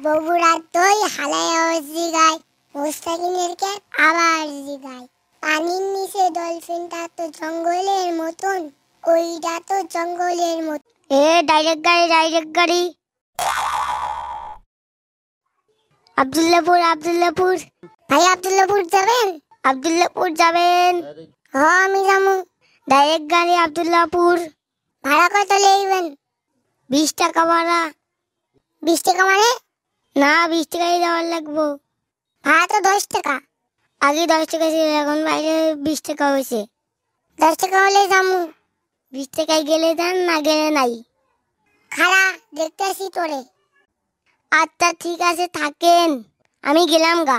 বগুড়ার দই হালায়া জিগায়, মোস্তাকিনের ক্যাট আবার জিগায়। পানির নিচে ডলফিনটা তো জঙ্গলের মতন, ওইটা তো জঙ্গলের মতন। ডাইরেক্ট গাড়ি। আব্দুল্লাহপুর ভাই, আব্দুল্লাহপুর যাবেন? আব্দুল্লাহপুর যাবেন? হ্যাঁ আমি যাবো। ডাইরেক্ট গাড়ি আব্দুল্লাহপুর। ভাড়া কত লইবেন? 20 টাকা ভাড়া। 20 টাকা মানে? না, 20 টাকাই দেওয়ার লাগবো। ভাড়া তো 10 টাকা। আগে 10 টাকা ছিল, এখন বাইরে 20 টাকা হয়েছে। 10 টাকা হলে যাবো। 20 টাকায় গেলে দেন, না গেলে নাই। খাড়া, দেখতেছি তোরে। আচ্ছা ঠিক আছে, থাকেন, আমি গেলাম গা।